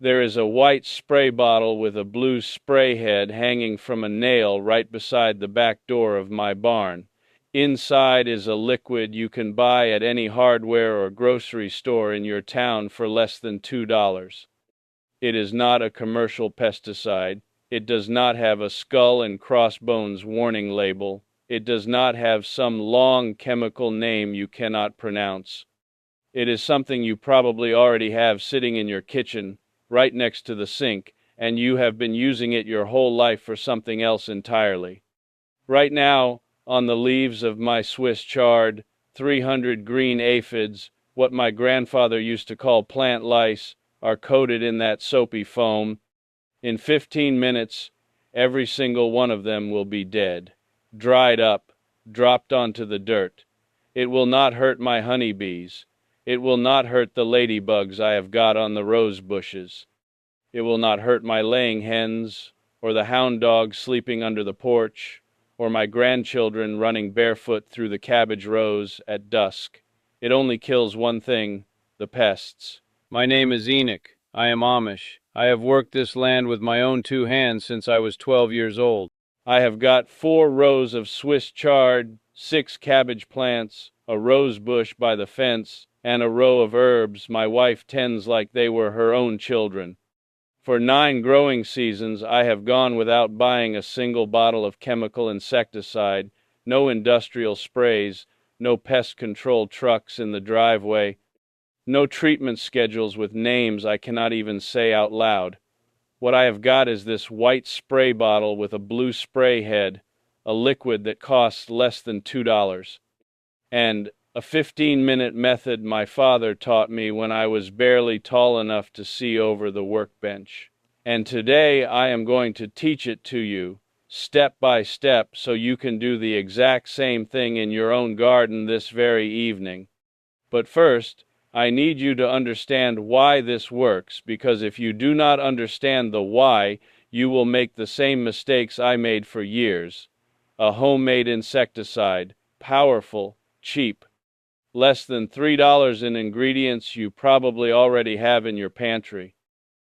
There is a white spray bottle with a blue spray head hanging from a nail right beside the back door of my barn. Inside is a liquid you can buy at any hardware or grocery store in your town for less than $2. It is not a commercial pesticide. It does not have a skull and crossbones warning label. It does not have some long chemical name you cannot pronounce. It is something you probably already have sitting in your kitchen, right next to the sink, and you have been using it your whole life for something else entirely. Right now, on the leaves of my Swiss chard, 300 green aphids, what my grandfather used to call plant lice, are coated in that soapy foam. In 15 minutes, every single one of them will be dead, dried up, dropped onto the dirt. It will not hurt my honeybees. It will not hurt the ladybugs I have got on the rose bushes. It will not hurt my laying hens, or the hound dog sleeping under the porch, or my grandchildren running barefoot through the cabbage rows at dusk. It only kills one thing, the pests. My name is Enoch. I am Amish. I have worked this land with my own 2 hands since I was 12 years old. I have got 4 rows of Swiss chard, 6 cabbage plants, a rose bush by the fence, and a row of herbs my wife tends like they were her own children. For 9 growing seasons, I have gone without buying a single bottle of chemical insecticide, no industrial sprays, no pest control trucks in the driveway, no treatment schedules with names I cannot even say out loud. What I have got is this white spray bottle with a blue spray head, a liquid that costs less than $2, and a 15-minute method my father taught me when I was barely tall enough to see over the workbench. And today I am going to teach it to you, step by step, so you can do the exact same thing in your own garden this very evening. But first, I need you to understand why this works, because if you do not understand the why, you will make the same mistakes I made for years. A homemade insecticide, powerful, cheap. Less than $3 in ingredients you probably already have in your pantry.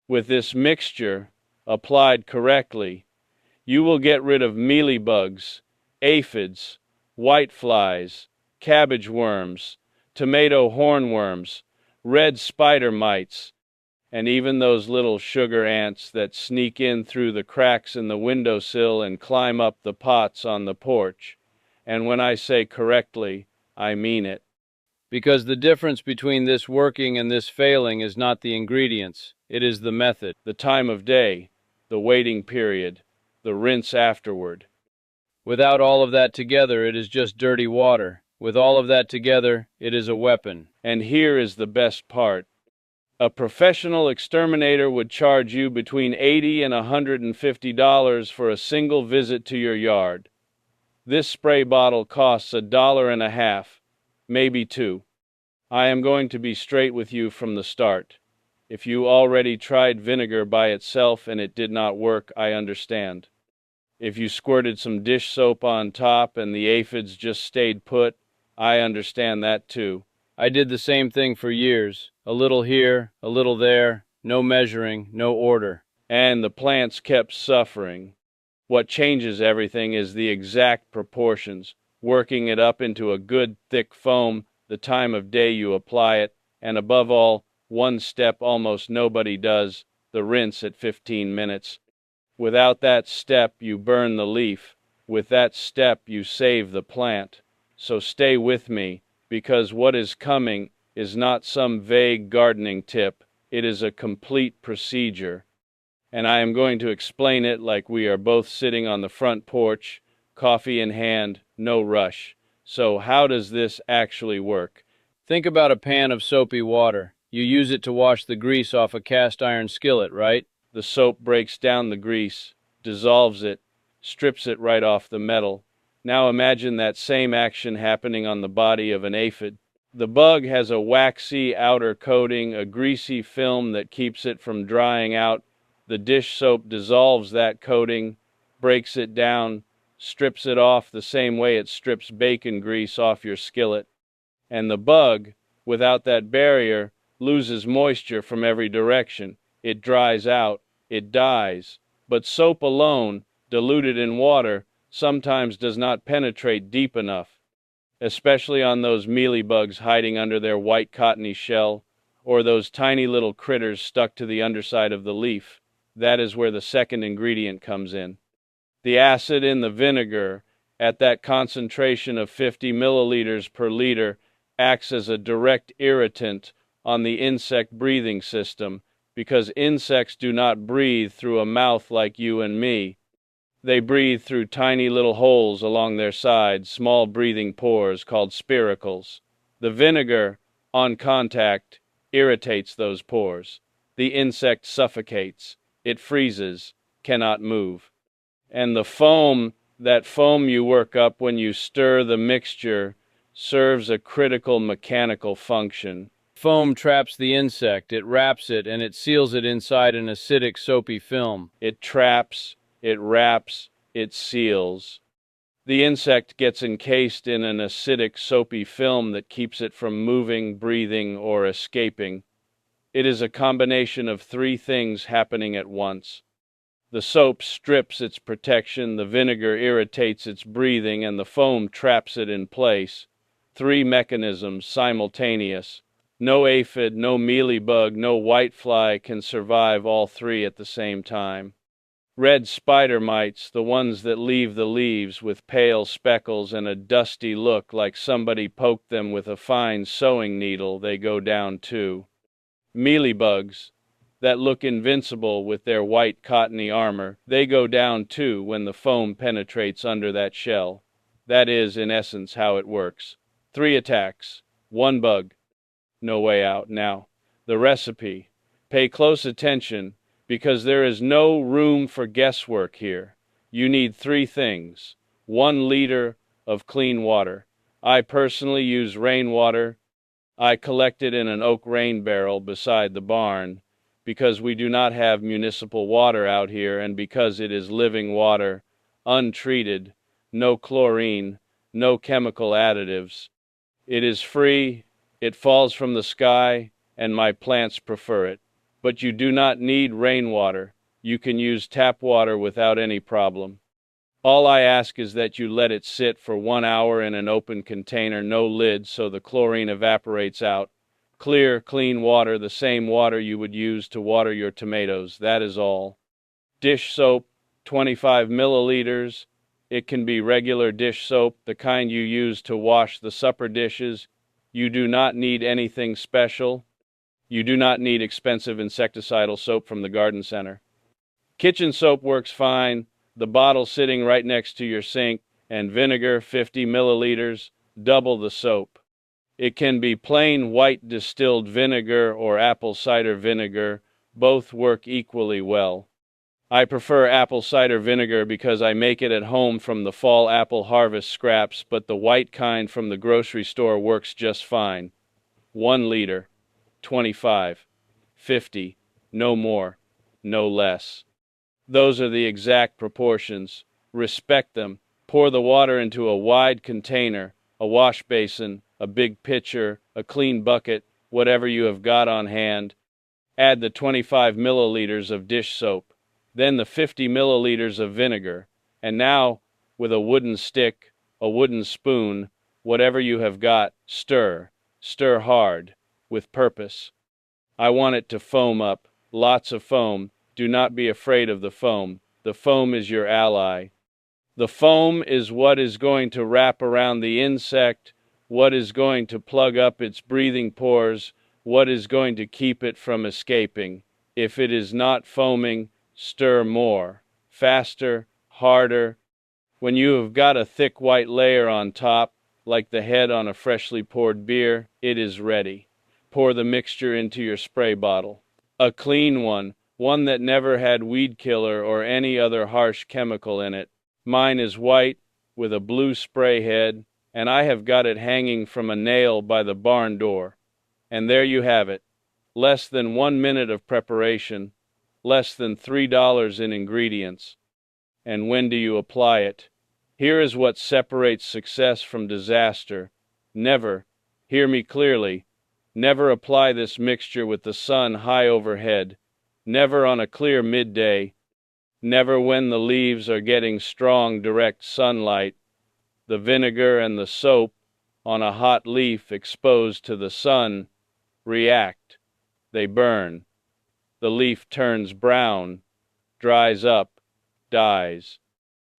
With this mixture, applied correctly, you will get rid of mealybugs, aphids, whiteflies, cabbage worms, tomato hornworms, red spider mites, and even those little sugar ants that sneak in through the cracks in the windowsill and climb up the pots on the porch. And when I say correctly, I mean it. Because the difference between this working and this failing is not the ingredients, it is the method, the time of day, the waiting period, the rinse afterward. Without all of that together, it is just dirty water. With all of that together, it is a weapon. And here is the best part. A professional exterminator would charge you between $80 and $150 for a single visit to your yard. This spray bottle costs $1.50. Maybe $2. I am going to be straight with you from the start. If you already tried vinegar by itself and it did not work, I understand. If you squirted some dish soap on top and the aphids just stayed put, I understand that too. I did the same thing for years. A little here, a little there, no measuring, no order. And the plants kept suffering. What changes everything is the exact proportions, working it up into a good thick foam, the time of day you apply it, and above all, one step almost nobody does, the rinse at 15 minutes. Without that step, you burn the leaf. With that step, you save the plant. So stay with me, because what is coming is not some vague gardening tip. It is a complete procedure. And I am going to explain it like we are both sitting on the front porch, coffee in hand, no rush. So how does this actually work? Think about a pan of soapy water. You use it to wash the grease off a cast iron skillet, right? The soap breaks down the grease, dissolves it, strips it right off the metal. Now imagine that same action happening on the body of an aphid. The bug has a waxy outer coating, a greasy film that keeps it from drying out. The dish soap dissolves that coating, breaks it down, strips it off the same way it strips bacon grease off your skillet. And the bug, without that barrier, loses moisture from every direction. it dries out, it dies. But soap alone, diluted in water, sometimes does not penetrate deep enough, especially on those mealybugs hiding under their white cottony shell, or those tiny little critters stuck to the underside of the leaf. That is where the second ingredient comes in. The acid in the vinegar, at that concentration of 50 milliliters per liter, acts as a direct irritant on the insect breathing system, because insects do not breathe through a mouth like you and me. They breathe through tiny little holes along their sides, small breathing pores called spiracles. The vinegar, on contact, irritates those pores. The insect suffocates. It freezes, cannot move. And the foam, that foam you work up when you stir the mixture, serves a critical mechanical function. Foam traps the insect, it wraps it, and it seals it inside an acidic soapy film. It traps, it wraps, it seals. The insect gets encased in an acidic soapy film that keeps it from moving, breathing, or escaping. It is a combination of three things happening at once. The soap strips its protection, the vinegar irritates its breathing, and the foam traps it in place. Three mechanisms simultaneous. No aphid, no mealybug, no whitefly can survive all three at the same time. Red spider mites, the ones that leave the leaves with pale speckles and a dusty look like somebody poked them with a fine sewing needle, they go down too. Mealybugs, that look invincible with their white cottony armor, they go down too when the foam penetrates under that shell. That is, in essence, how it works. 3 attacks, 1 bug. No way out. Now, the recipe. Pay close attention, because there is no room for guesswork here. You need 3 things. 1 liter of clean water. I personally use rainwater. I collect it in an oak rain barrel beside the barn, because we do not have municipal water out here, and because it is living water, untreated, no chlorine, no chemical additives. It is free, it falls from the sky, and my plants prefer it. But you do not need rainwater. You can use tap water without any problem. All I ask is that you let it sit for 1 hour in an open container, no lid, so the chlorine evaporates out. Clear, clean water, the same water you would use to water your tomatoes, that is all. Dish soap, 25 milliliters. It can be regular dish soap, the kind you use to wash the supper dishes. You do not need anything special. You do not need expensive insecticidal soap from the garden center. Kitchen soap works fine, the bottle sitting right next to your sink, and vinegar, 50 milliliters, double the soap. It can be plain white distilled vinegar or apple cider vinegar. Both work equally well. I prefer apple cider vinegar because I make it at home from the fall apple harvest scraps, but the white kind from the grocery store works just fine. 1 liter, 25, 50, no more, no less. Those are the exact proportions. Respect them. Pour the water into a wide container, a wash basin, a big pitcher, a clean bucket, whatever you have got on hand. Add the 25 milliliters of dish soap, then the 50 milliliters of vinegar, and now, with a wooden stick, a wooden spoon, whatever you have got, stir. Stir hard, with purpose. I want it to foam up, lots of foam. Do not be afraid of the foam. The foam is your ally. The foam is what is going to wrap around the insect, what is going to plug up its breathing pores, what is going to keep it from escaping. If it is not foaming, stir more, faster, harder. When you have got a thick white layer on top, like the head on a freshly poured beer, it is ready. Pour the mixture into your spray bottle. A clean one that never had weed killer or any other harsh chemical in it. Mine is white, with a blue spray head, and I have got it hanging from a nail by the barn door. And there you have it. Less than 1 minute of preparation, less than $3 in ingredients. And when do you apply it? Here is what separates success from disaster. Never, hear me clearly, never apply this mixture with the sun high overhead. never on a clear midday, never when the leaves are getting strong direct sunlight. The vinegar and the soap on a hot leaf exposed to the sun react. They burn. The leaf turns brown, dries up, dies.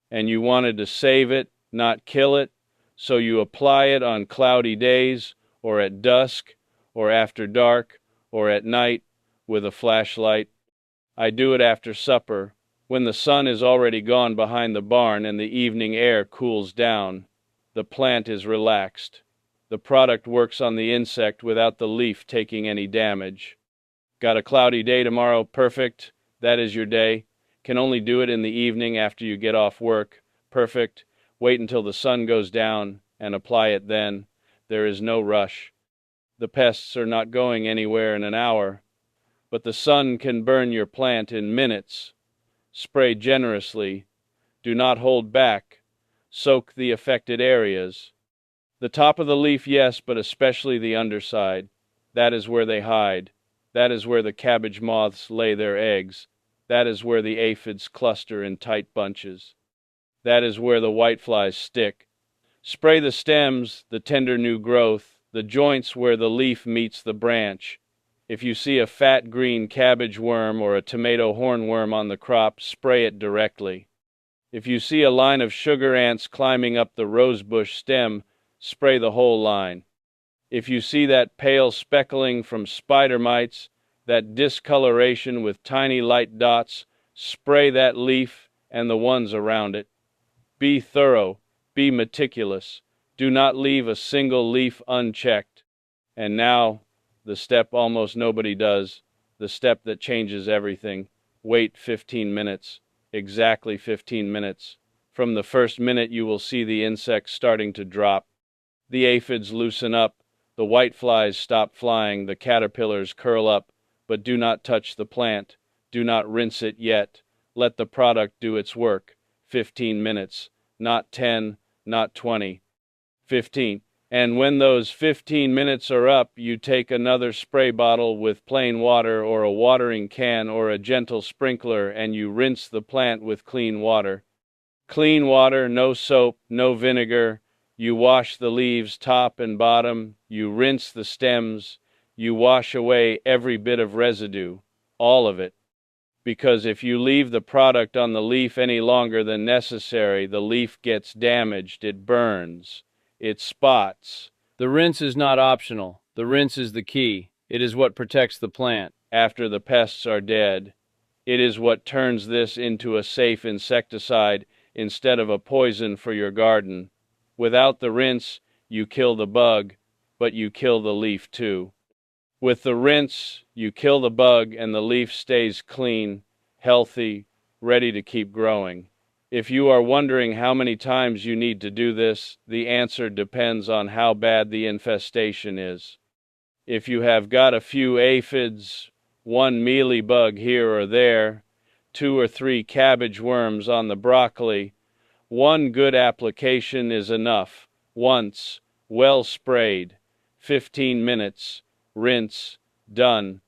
And you wanted to save it, not kill it, so you apply it on cloudy days, or at dusk, or after dark, or at night with a flashlight. I do it after supper, when the sun is already gone behind the barn and the evening air cools down. The plant is relaxed. The product works on the insect without the leaf taking any damage. Got a cloudy day tomorrow? Perfect. That is your day. Can only do it in the evening after you get off work. Perfect. Wait until the sun goes down and apply it then. There is no rush. The pests are not going anywhere in an hour, but the sun can burn your plant in minutes. Spray generously. Do not hold back. Soak the affected areas. The top of the leaf, yes, but especially the underside. That is where they hide. That is where the cabbage moths lay their eggs. That is where the aphids cluster in tight bunches. That is where the whiteflies stick. Spray the stems, the tender new growth, the joints where the leaf meets the branch. If you see a fat green cabbage worm or a tomato hornworm on the crop, spray it directly. If you see a line of sugar ants climbing up the rosebush stem, spray the whole line. If you see that pale speckling from spider mites, that discoloration with tiny light dots, spray that leaf and the ones around it. Be thorough, be meticulous. Do not leave a single leaf unchecked. And now, the step almost nobody does, the step that changes everything. Wait 15 minutes, exactly 15 minutes. From the first minute you will see the insects starting to drop. The aphids loosen up, the whiteflies stop flying, the caterpillars curl up, but do not touch the plant. Do not rinse it yet. Let the product do its work. 15 minutes, not 10, not 20. 15. And when those 15 minutes are up, you take another spray bottle with plain water or a watering can or a gentle sprinkler and you rinse the plant with clean water. Clean water, no soap, no vinegar. You wash the leaves top and bottom. You rinse the stems. You wash away every bit of residue, all of it. Because if you leave the product on the leaf any longer than necessary, the leaf gets damaged, it burns. It spots. The rinse is not optional. The rinse is the key. It is what protects the plant after the pests are dead. It is what turns this into a safe insecticide instead of a poison for your garden. Without the rinse, you kill the bug, but you kill the leaf too. With the rinse, you kill the bug and the leaf stays clean, healthy, ready to keep growing. If you are wondering how many times you need to do this, the answer depends on how bad the infestation is. If you have got a few aphids, one mealy bug here or there, 2 or 3 cabbage worms on the broccoli, one good application is enough. Once, well sprayed, 15 minutes, rinse, done.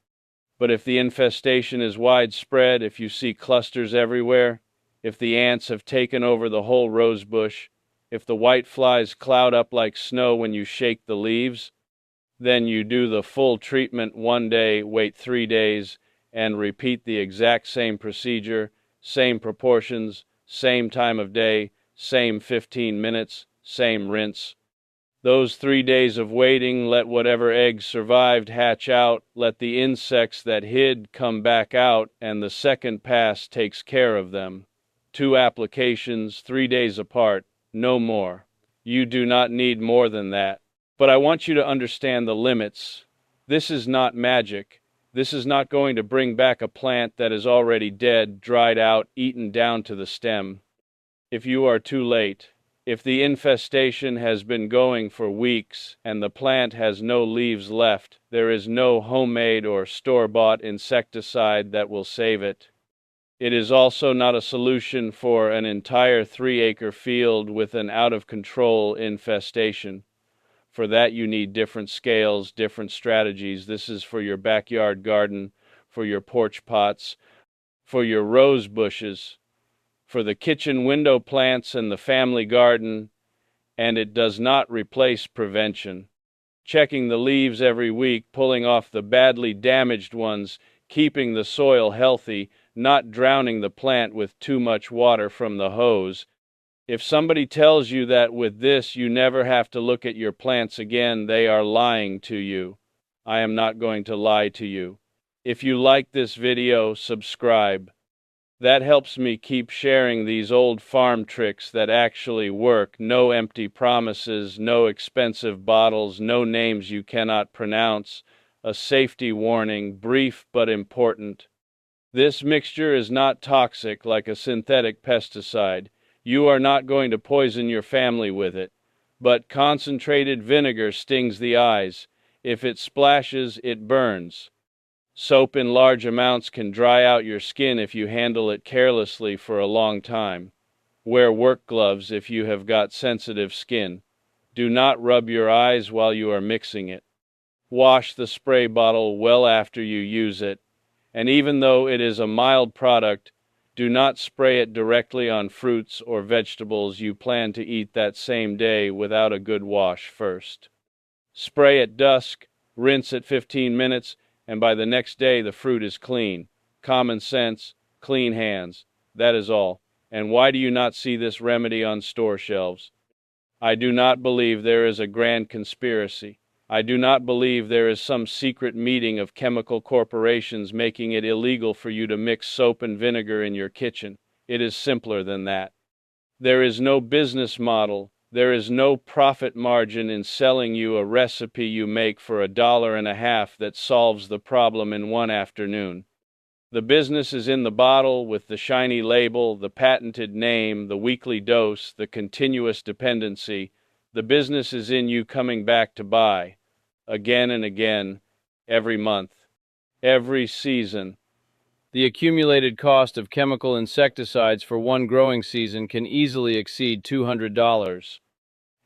But if the infestation is widespread, if you see clusters everywhere, if the ants have taken over the whole rosebush, if the whiteflies cloud up like snow when you shake the leaves, then you do the full treatment one day, wait 3 days, and repeat the exact same procedure, same proportions, same time of day, same 15 minutes, same rinse. Those 3 days of waiting, let whatever eggs survived hatch out, let the insects that hid come back out, and the second pass takes care of them. 2 applications, 3 days apart, no more. You do not need more than that. But I want you to understand the limits. This is not magic. This is not going to bring back a plant that is already dead, dried out, eaten down to the stem. If you are too late, if the infestation has been going for weeks and the plant has no leaves left, there is no homemade or store-bought insecticide that will save it. It is also not a solution for an entire 3-acre field with an out-of-control infestation. For that you need different scales, different strategies. This is for your backyard garden, for your porch pots, for your rose bushes, for the kitchen window plants and the family garden, and it does not replace prevention. Checking the leaves every week, pulling off the badly damaged ones, keeping the soil healthy, not drowning the plant with too much water from the hose. If somebody tells you that with this you never have to look at your plants again, they are lying to you. I am not going to lie to you. If you like this video, subscribe. That helps me keep sharing these old farm tricks that actually work. No empty promises, no expensive bottles, no names you cannot pronounce. A safety warning, brief but important. This mixture is not toxic like a synthetic pesticide. You are not going to poison your family with it. But concentrated vinegar stings the eyes. If it splashes, it burns. Soap in large amounts can dry out your skin if you handle it carelessly for a long time. Wear work gloves if you have got sensitive skin. Do not rub your eyes while you are mixing it. Wash the spray bottle well after you use it, and even though it is a mild product, do not spray it directly on fruits or vegetables you plan to eat that same day without a good wash first. Spray at dusk, rinse at 15 minutes, and by the next day the fruit is clean. Common sense, clean hands. That is all. And why do you not see this remedy on store shelves? I do not believe there is a grand conspiracy. I do not believe there is some secret meeting of chemical corporations making it illegal for you to mix soap and vinegar in your kitchen. It is simpler than that. There is no business model. There is no profit margin in selling you a recipe you make for $1.50 that solves the problem in one afternoon. The business is in the bottle with the shiny label, the patented name, the weekly dose, the continuous dependency. The business is in you coming back to buy, again and again, every month, every season. The accumulated cost of chemical insecticides for one growing season can easily exceed $200.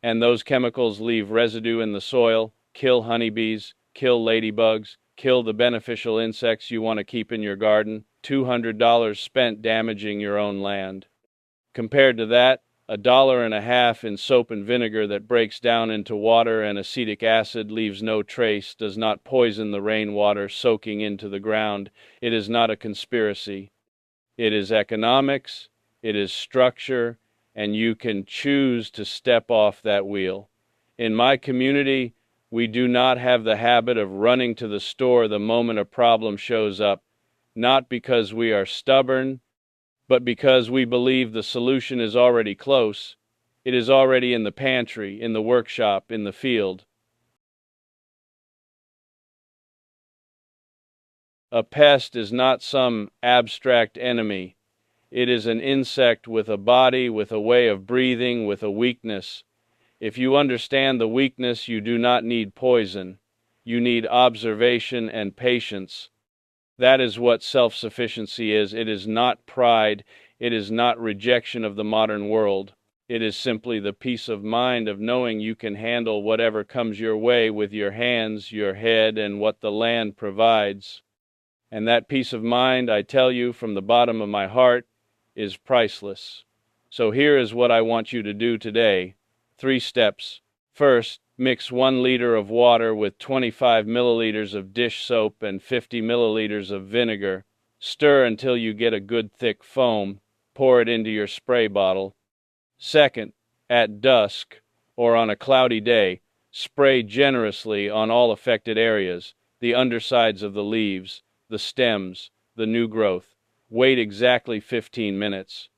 And those chemicals leave residue in the soil, kill honeybees, kill ladybugs, kill the beneficial insects you want to keep in your garden. $200 spent damaging your own land. Compared to that, $1.50 in soap and vinegar that breaks down into water and acetic acid, leaves no trace, does not poison the rainwater soaking into the ground. It is not a conspiracy. It is economics, it is structure, and you can choose to step off that wheel. In my community, we do not have the habit of running to the store the moment a problem shows up, not because we are stubborn, but because we believe the solution is already close. It is already in the pantry, in the workshop, in the field. A pest is not some abstract enemy. It is an insect with a body, with a way of breathing, with a weakness. If you understand the weakness, you do not need poison. You need observation and patience. That is what self-sufficiency is. It is not pride. It is not rejection of the modern world. It is simply the peace of mind of knowing you can handle whatever comes your way with your hands, your head, and what the land provides. And that peace of mind, I tell you from the bottom of my heart, is priceless. So here is what I want you to do today. 3 steps. First, mix 1 liter of water with 25 milliliters of dish soap and 50 milliliters of vinegar. Stir until you get a good thick foam. Pour it into your spray bottle. Second, at dusk, or on a cloudy day, spray generously on all affected areas, the undersides of the leaves, the stems, the new growth. Wait exactly 15 minutes.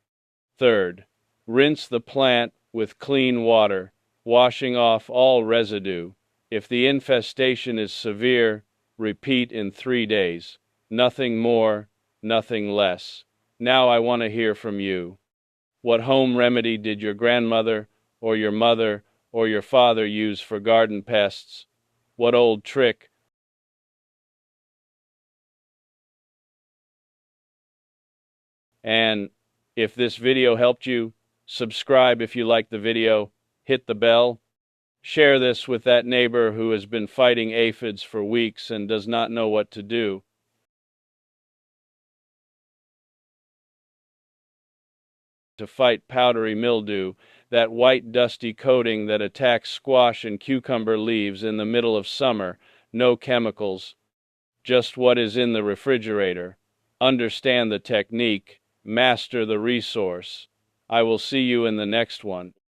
Third, rinse the plant with clean water, washing off all residue. If the infestation is severe, repeat in 3 days. Nothing more, nothing less. Now I want to hear from you. What home remedy did your grandmother, or your mother, or your father use for garden pests? What old trick? And if this video helped you, subscribe if you like the video, hit the bell, share this with that neighbor who has been fighting aphids for weeks and does not know what to do. to fight powdery mildew, that white dusty coating that attacks squash and cucumber leaves in the middle of summer. No chemicals, just what is in the refrigerator. Understand the technique, master the resource. I will see you in the next one.